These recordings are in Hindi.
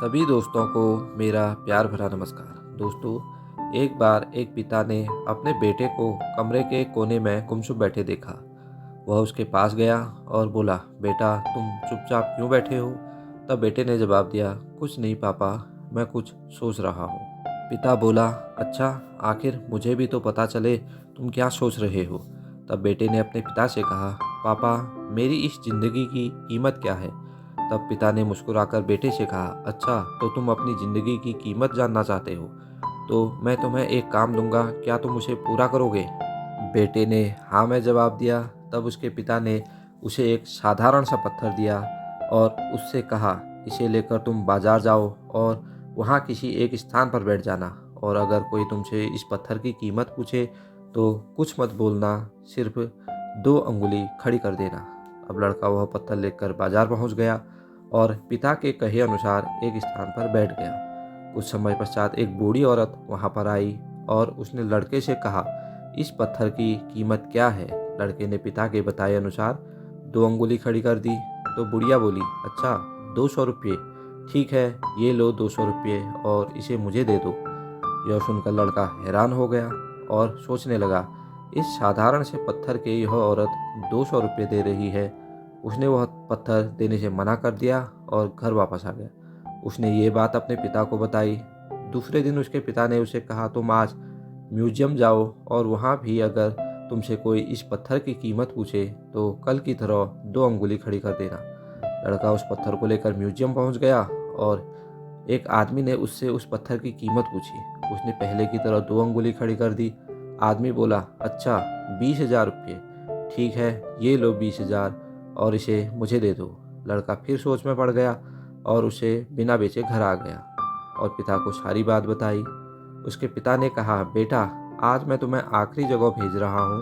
सभी दोस्तों को मेरा प्यार भरा नमस्कार। दोस्तों, एक बार एक पिता ने अपने बेटे को कमरे के कोने में गुमसुम बैठे देखा। वह उसके पास गया और बोला, बेटा तुम चुपचाप क्यों बैठे हो? तब बेटे ने जवाब दिया, कुछ नहीं पापा, मैं कुछ सोच रहा हूँ। पिता बोला, अच्छा, आखिर मुझे भी तो पता चले तुम क्या सोच रहे हो। तब बेटे ने अपने पिता से कहा, पापा मेरी इस ज़िंदगी की कीमत क्या है? तब पिता ने मुस्कुराकर बेटे से कहा, अच्छा तो तुम अपनी ज़िंदगी की कीमत जानना चाहते हो, तो मैं तुम्हें एक काम दूंगा, क्या तुम उसे पूरा करोगे? बेटे ने हाँ में जवाब दिया। तब उसके पिता ने उसे एक साधारण सा पत्थर दिया और उससे कहा, इसे लेकर तुम बाजार जाओ और वहाँ किसी एक स्थान पर बैठ जाना, और अगर कोई तुमसे इस पत्थर की कीमत पूछे तो कुछ मत बोलना, सिर्फ 2 अंगुली खड़ी कर देना। अब लड़का वह पत्थर लेकर बाजार पहुँच गया और पिता के कहे अनुसार एक स्थान पर बैठ गया। कुछ समय पश्चात एक बूढ़ी औरत वहाँ पर आई और उसने लड़के से कहा, इस पत्थर की कीमत क्या है? लड़के ने पिता के बताए अनुसार 2 अंगुली खड़ी कर दी। तो बुढ़िया बोली, अच्छा 200 रुपये, ठीक है, ये लो 200 रुपये और इसे मुझे दे दो। यह सुनकर लड़का हैरान हो गया और सोचने लगा, इस साधारण से पत्थर के यह औरत 200 रुपये दे रही है। उसने वह पत्थर देने से मना कर दिया और घर वापस आ गया। उसने ये बात अपने पिता को बताई। दूसरे दिन उसके पिता ने उसे कहा, तुम आज म्यूजियम जाओ और वहाँ भी अगर तुमसे कोई इस पत्थर की कीमत पूछे तो कल की तरह 2 अंगुली खड़ी कर देना। लड़का उस पत्थर को लेकर म्यूजियम पहुँच गया और एक आदमी ने उससे उस पत्थर की कीमत पूछी। उसने पहले की तरह 2 अंगुली खड़ी कर दी। आदमी बोला, अच्छा 20,000 रुपये, ठीक है, ये लो 20,000 और इसे मुझे दे दो। लड़का फिर सोच में पड़ गया और उसे बिना बेचे घर आ गया और पिता को सारी बात बताई। उसके पिता ने कहा, बेटा आज मैं तुम्हें आखिरी जगह भेज रहा हूँ,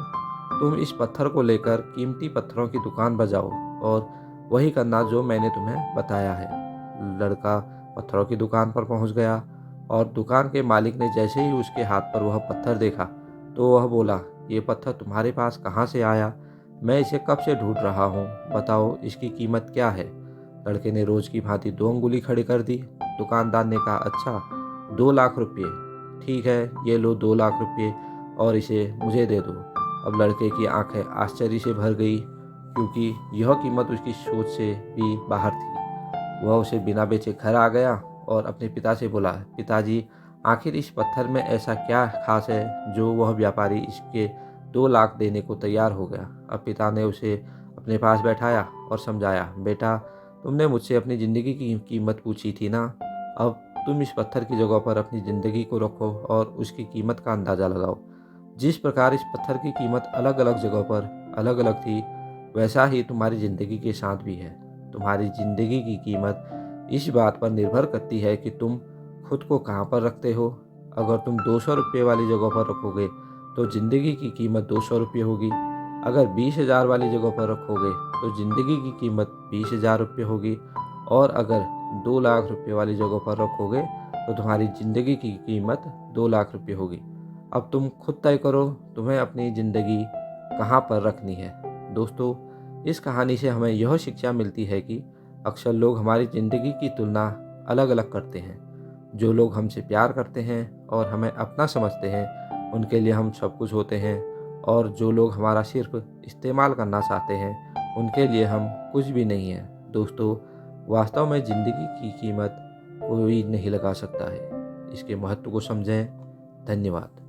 तुम इस पत्थर को लेकर कीमती पत्थरों की दुकान पर जाओ और वही करना जो मैंने तुम्हें बताया है। लड़का पत्थरों की दुकान पर पहुंच गया और दुकान के मालिक ने जैसे ही उसके हाथ पर वह पत्थर देखा तो वह बोला, ये पत्थर तुम्हारे पास कहाँ से आया? मैं इसे कब से ढूंढ रहा हूँ, बताओ इसकी कीमत क्या है? लड़के ने रोज की भांति 2 अंगुली खड़ी कर दी। दुकानदार ने कहा, अच्छा 2 लाख रुपये, ठीक है, ये लो 2 लाख रुपये और इसे मुझे दे दो। अब लड़के की आंखें आश्चर्य से भर गई, क्योंकि यह कीमत उसकी सोच से भी बाहर थी। वह उसे बिना बेचे घर आ गया और अपने पिता से बोला, पिताजी आखिर इस पत्थर में ऐसा क्या खास है जो वह व्यापारी इसके 2 लाख देने को तैयार हो गया? अब पिता ने उसे अपने पास बैठाया और समझाया, बेटा तुमने मुझसे अपनी ज़िंदगी की कीमत पूछी थी ना, अब तुम इस पत्थर की जगह पर अपनी ज़िंदगी को रखो और उसकी कीमत का अंदाज़ा लगाओ। जिस प्रकार इस पत्थर की कीमत अलग अलग जगह पर अलग अलग थी, वैसा ही तुम्हारी ज़िंदगी के साथ भी है। तुम्हारी ज़िंदगी की कीमत इस बात पर निर्भर करती है कि तुम खुद को कहाँ पर रखते हो। अगर तुम 200 रुपये वाली जगह पर रखोगे तो ज़िंदगी की कीमत 200 रुपये होगी। अगर 20,000 वाली जगह पर रखोगे तो ज़िंदगी की कीमत 20,000 रुपये होगी। और अगर 2 लाख रुपये वाली जगह पर रखोगे तो तुम्हारी ज़िंदगी की कीमत 2 लाख रुपये होगी। अब तुम खुद तय करो तुम्हें अपनी ज़िंदगी कहाँ पर रखनी है। दोस्तों, इस कहानी से हमें यह शिक्षा मिलती है कि अक्सर लोग हमारी ज़िंदगी की तुलना अलग अलग करते हैं। जो लोग हमसे प्यार करते हैं और हमें अपना समझते हैं, उनके लिए हम सब कुछ होते हैं, और जो लोग हमारा सिर्फ इस्तेमाल करना चाहते हैं, उनके लिए हम कुछ भी नहीं हैं। दोस्तों, वास्तव में ज़िंदगी की कीमत कोई नहीं लगा सकता है। इसके महत्व को समझें। धन्यवाद।